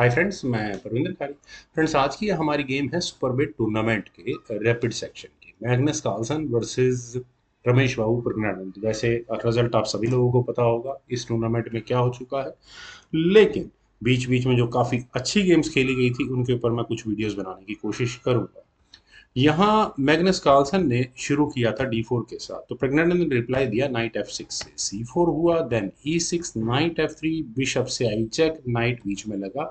Hi friends, मैं परविंदर खारी। Friends, आज की हमारी गेम है सुपर बेट टूर्नामेंट के रैपिड सेक्शन की, मैग्नस कार्लसन वर्सेस रमेश बाबू प्रज्ञानंद। वैसे रिजल्ट आप सभी लोगों को पता होगा इस टूर्नामेंट में क्या हो चुका है, लेकिन बीच बीच में जो काफ़ी अच्छी गेम्स खेली गई थी उनके ऊपर मैं कुछ वीडियोस बनाने की कोशिश करूंगा। यहाँ मैग्नस कार्लसन ने शुरू किया था D4 के साथ, तो प्रज्ञानंद ने रिप्लाई दिया नाइट F6 से। C4 हुआ, then E6, night F3, bishop से आई चेक, नाइट बीच में लगा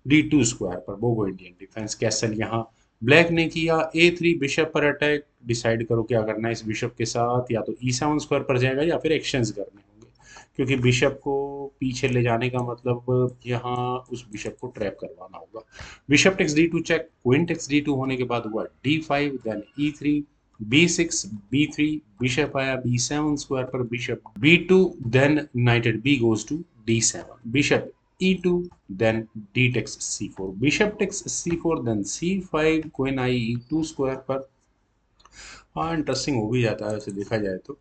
D2 स्क्वायर पर। बोगो इंडियन डिफेंस कैसल यहाँ ब्लैक ने किया A3, बिशप पर अटैक। डिसाइड करो क्या करना है इस बिशप के साथ, या तो E7 स्क्वायर पर जाएगा या फिर एक्सचेंज करने होंगे, क्योंकि बिशप को पीछे ले जाने का मतलब यहाँ उस बिशप को ट्रैप करवाना होगा। Bishop takes D2 check, queen takes D2 होने के बाद हुआ D5, then E3, B6, B3, bishop आया B7 स्क्वायर पर, bishop B2, then knight at B goes to D7, bishop E2, then D takes C4, bishop takes C4, then C5, queen आई E2 square पर। हाँ, interesting हो भी जाता है वैसे देखा जाए तो।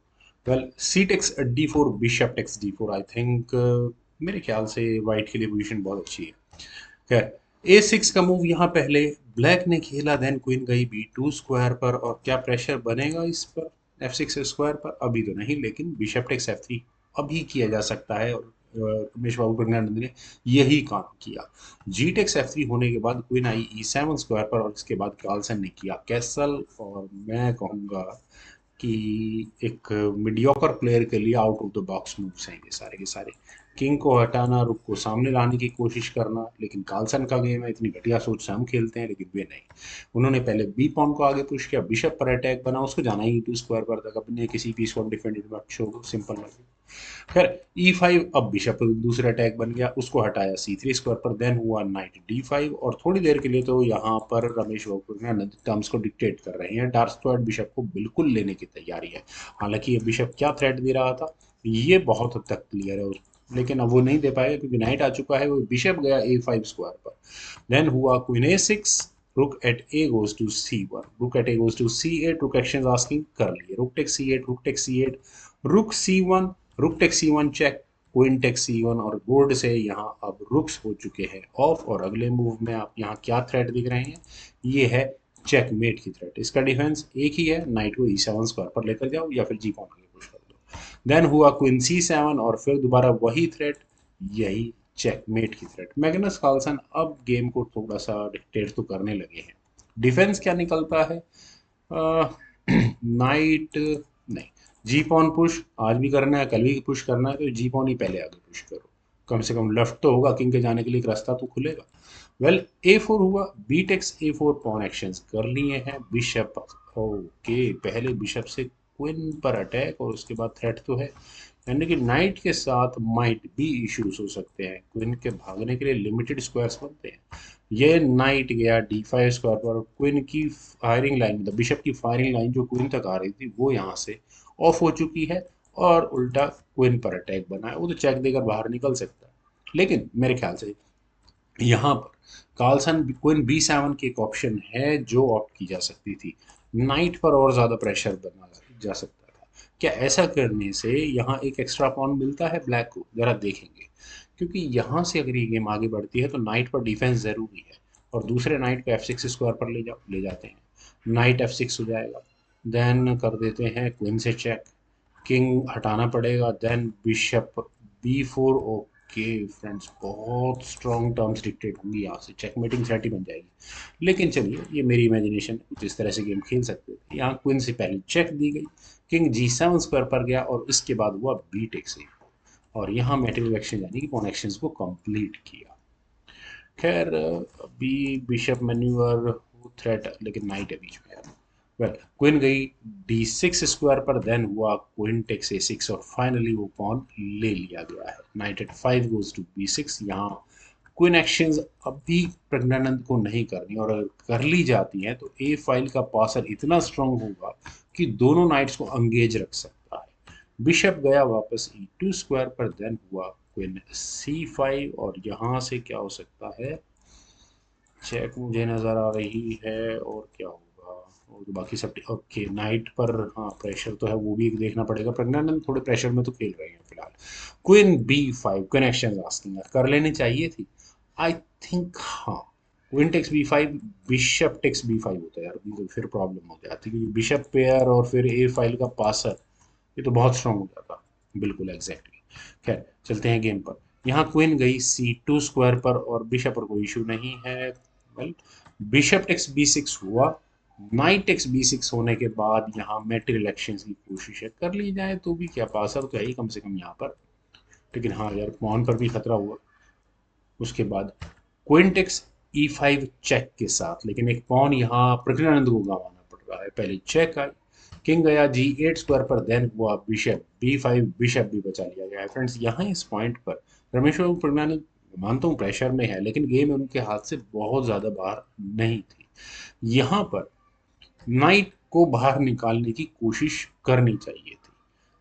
Well, c takes D4, bishop takes D4, I think मेरे ख्याल से वाइट के लिए पोजीशन बहुत अच्छी है। खैर, A6 का मूव यहाँ पहले ब्लैक ने खेला, देन क्वीन गई B2 स्क्वायर पर। और क्या प्रेशर बनेगा इस पर F6 स्क्वायर पर? अभी तो नहीं, लेकिन बिशप टेक्स F3 अभी किया जा सकता है, और रमेश बाबू प्रज्ञानंद ने यही काम किया। जी टेक्स F3 होने के बाद क्वीन आई E7 स्क्वायर पर, और इसके बाद कार्लसन ने किया कैसल। और मैं कहूँगा कि एक मीडियोकर प्लेयर के लिए out of the box moves हैं ये सारे के सारे। किंग को हटाना, रुक को सामने लाने की कोशिश करना, लेकिन कार्लसन का गेम है, इतनी घटिया सोच से हम खेलते हैं, लेकिन वे नहीं। उन्होंने पहले बी पॉन को आगे पुश किया, बिशप पर अटैक बना, उसको जाना ही टू स्क्वायर पर तक, अपने किसी पीस को डिफेंडेड मत छोड़ो, सिंपल मत। फिर E5, अब बिशप दूसरा अटैक बन गया, उसको हटाया C3 स्क्वायर पर, देन हुआ नाइट D5। और थोड़ी देर के लिए तो यहाँ पर रमेश बाबू टर्म्स को डिक्टेट कर रहे हैं, डार्क स्क्वायर बिशप को बिल्कुल लेने की तैयारी है। हालांकि ये बिशप क्या थ्रेट दे रहा था ये बहुत हद तक क्लियर है, लेकिन अब वो नहीं दे पाएगा क्योंकि नाइट आ चुका है। वो बिशप गया A5 स्क्वायर पर, देन हुआ क्वीन A6, रुक eight A goes to C1, रुक eight A goes to C8, रुक एक्शन आस्किंग कर लिए, रुक टेक C8, रुक टेक C8, रुक C1, रुक take C1 check, queen take C1। और बोर्ड से यहाँ अब रुक्स हो चुके हैं ऑफ। और अगले मूव में आप यहाँ क्या थ्रेट दिख रहे हैं, ये है चेकमेट की थ्रेट। इसका डिफेंस एक ही है, नाइट को E7 स्क्वायर पर लेकर जाओ या फिर जी पॉन आगे पुश कर दो। देन हुआ क्वीन C7, और फिर दोबारा वही थ्रेट, यही चेकमेट की थ्रेट। मैग्नस कार्लसन अब गेम को थोड़ा सा डिक्टेट तो करने लगे हैं। डिफेंस क्या निकलता है? नाइट नहीं, जी पॉन पुश आज भी करना है, कल भी पुश करना है, तो जी पॉन ही पहले आगे पुश करो। कम से कम लेफ्ट तो होगा, किंग के जाने के लिए एक रास्ता तो खुलेगा। वेल, A4 हुआ, B takes A4, pawn actions कर लिए हैं, बिशप। ओके, पहले बिशप से क्वीन पर अटैक, और उसके बाद थ्रेट तो है, यानी कि नाइट के साथ माइट भी इश्यूज हो सकते हैं। क्वीन के भागने के लिए लिमिटेड स्क्वायर्स बनते हैं। ये नाइट गया D5 स्क्वायर पर, क्वीन की फायरिंग लाइन, मतलब बिशप की फायरिंग लाइन जो क्वीन तक आ रही थी वो यहाँ से ऑफ हो चुकी है, और उल्टा क्वीन पर अटैक बना है। वो तो चेक देकर बाहर निकल सकता है, लेकिन मेरे ख्याल से यहाँ पर कार्लसन क्वीन B7 की एक ऑप्शन है जो ऑप्ट की जा सकती थी। नाइट पर और ज़्यादा प्रेशर बना जा सकता था। क्या ऐसा करने से यहाँ एक एक्स्ट्रा पॉन मिलता है ब्लैक को? ज़रा देखेंगे, क्योंकि यहाँ से अगर ये गेम आगे बढ़ती है तो नाइट पर डिफेंस ज़रूरी है। और दूसरे नाइट को F6 स्क्वायर पर ले जाते हैं, नाइट F6 हो जाएगा, देन कर देते हैं क्वीन से चेक, किंग हटाना पड़ेगा, then bishop B4। Okay friends, बहुत स्ट्रॉन्ग टर्म्स डिक्टेट होंगी यहाँ से, चेकमेटिंग थ्रेट ही बन जाएगी। लेकिन चलिए, ये मेरी इमेजिनेशन, कुछ इस तरह से गेम खेल सकते थे। यहाँ क्वीन से पहले चेक दी गई, किंग G7 स्क्वायर पर गया, और इसके बाद हुआ बी टेक से, और यहाँ मेटेरियल एक्सचेंज यानी कि पॉन एक्सचेंज को कंप्लीट किया। खैर, अभी बिशप मैन्यूवर थ्रेट, लेकिन नाइट है बीच में। वेल, क्वीन गई D6 स्क्वायर पर, देन हुआ क्वीन टेक्स A6, और फाइनली वो पॉन ले लिया गया है। Knight at 5 goes to B6। यहाँ क्वीन एक्शंस अभी प्रज्ञानंद को नहीं करनी, और अगर कर ली जाती हैं तो ए फाइल का पासर इतना स्ट्रांग होगा कि दोनों नाइट्स को अंगेज रख सकता है। बिशप गया वापस E2 स्क्वायर पर, देन हुआ क्वीन C5, और यहाँ से क्या हो सकता है, चेक मुझे नज़र आ रही है, और क्या होगा, और तो बाकी सब ओके। नाइट पर हाँ प्रेशर तो है, वो भी देखना पड़ेगा। प्रज्ञानंद थोड़े प्रेशर में तो खेल रहे हैं फिलहाल। क्वीन B5, कनेक्शन आस्किंग कर लेनी चाहिए थी, आई थिंक हाँ, queen takes B5, bishop takes B5 होता है यार, तो फिर प्रॉब्लम हो जाती है, बिशप पेयर और फिर ए फाइल का पासर, ये तो बहुत स्ट्रांग हो जाता। बिल्कुल एग्जैक्टली। खैर चलते हैं गेम पर। यहाँ क्वीन गई C2 स्क्वायर पर और बिशप पर कोई इशू नहीं है। वेल, बिशप टेक्स बी6 हुआ, नाइट टेक्स बी6 होने के बाद यहाँ मेटेरियल एक्शन की कोशिश कर ली जाए तो भी क्या, पासर तो है ही कम से कम यहाँ पर, लेकिन हाँ यार पॉन पर भी खतरा हुआ। उसके बाद क्वीन टेक्स E5 चेक के साथ, लेकिन एक पॉन यहाँ प्रज्ञानंद को गंवाना पड़ रहा है। पहले चेक आई, किंग गया G8 स्क्वायर पर, देन हुआ बिशप B5, बिशप भी बचा लिया गया है। फ्रेंड्स यहाँ इस पॉइंट पर रमेश और प्रज्ञानंद, मानता हूँ प्रेशर में है, लेकिन गेम उनके हाथ से बहुत ज्यादा बाहर नहीं थी। यहाँ पर नाइट को बाहर निकालने की कोशिश करनी चाहिए थी।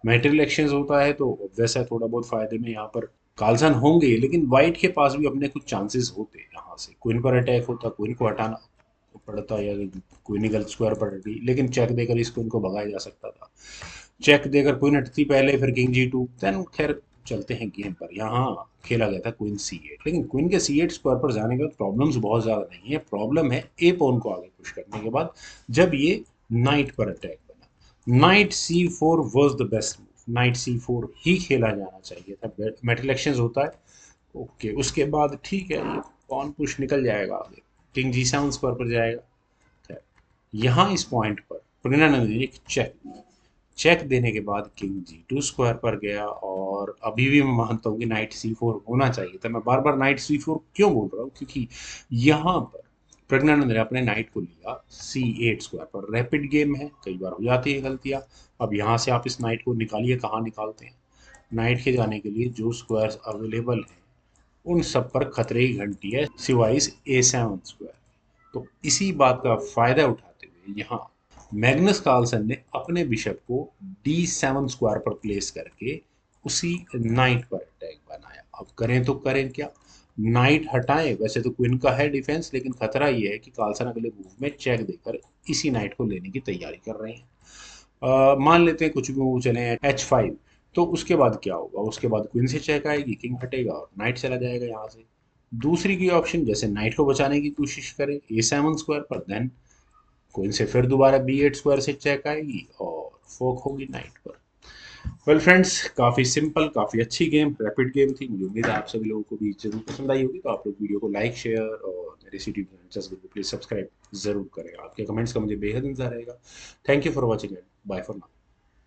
मेटेरियल एक्सचेंज होता है तो ऑब्वियस है थोड़ा बहुत फायदे में यहाँ पर कार्लसन होंगे, लेकिन वाइट के पास भी अपने कुछ चांसेस होते हैं। यहाँ से क्वीन पर अटैक होता, क्वीन को हटाना पड़ता, या क्वीन गलत स्क्वायर पर हटी, लेकिन चेक देकर इस क्वीन को भगाया जा सकता था। चेक देकर क्वीन हटती पहले, फिर किंग G2, देन खैर चलते हैं गेम पर। यहाँ खेला गया था क्वीन C8, लेकिन क्वीन के C8 स्क्वायर पर जाने के बाद प्रॉब्लम्स बहुत ज़्यादा नहीं है। प्रॉब्लम है ए पोन को आगे पुश करने के बाद, जब ये नाइट पर अटैक बना। Night C4 was the best move, night C4 ही खेला जाना चाहिए था। मेटल एक्सचेंज होता है, ओके, उसके बाद ठीक है, ये पॉन पुश निकल जाएगा आगे, किंग G7 स्क्वायर पर जाएगा। यहाँ इस पॉइंट पर प्रेरणानंद ने एक चेक, चेक देने के बाद किंग G2 स्क्वायर पर गया, और अभी भी मैं मानता हूँ कि नाइट C4 होना चाहिए था। मैं बार बार नाइट C4 क्यों बोल रहा हूँ, क्योंकि यहाँ पर प्रज्ञानंद ने अपने नाइट को लिया C8 स्क्वायर पर। रैपिड गेम है, कई बार हो जाती है गलतियाँ। अब यहाँ से आप इस नाइट को निकालिए, कहाँ निकालते हैं? नाइट के जाने के लिए जो स्क्वायर्स अवेलेबल हैं उन सब पर खतरे की घंटी है, सिवाय इस A7 स्क्वायर। तो इसी बात का फायदा उठाते हुए यहाँ मैग्नस कार्लसन ने अपने बिशप को D7 स्क्वायर पर प्लेस करके उसी नाइट पर अटैक बनाया। अब करें तो करें क्या, नाइट हटाएं, वैसे तो क्वीन का है डिफेंस, लेकिन खतरा ये है कि कार्लसन अगले मूव में चेक देकर इसी नाइट को लेने की तैयारी कर रहे हैं। मान लेते हैं कुछ भी मूव चले H5, तो उसके बाद क्या होगा, उसके बाद क्वीन से चेक आएगी, किंग हटेगा और नाइट चला जाएगा यहाँ से। दूसरी की ऑप्शन, जैसे नाइट को बचाने की कोशिश करें A7 स्क्वायर पर, देन क्वीन से फिर दोबारा B8 स्क्वायर से चेक आएगी और फोक होगी नाइट पर। वेल फ्रेंड्स, काफ़ी सिंपल, काफ़ी अच्छी गेम, रैपिड गेम थी। मुझे उम्मीद है आप सभी लोगों को भी जरूर पसंद आई होगी। तो आप लोग वीडियो को लाइक, शेयर और मेरे सिटी को प्लीज़ सब्सक्राइब जरूर करें। आपके कमेंट्स का मुझे बेहद इंतजार रहेगा। Thank you for watching and bye for now.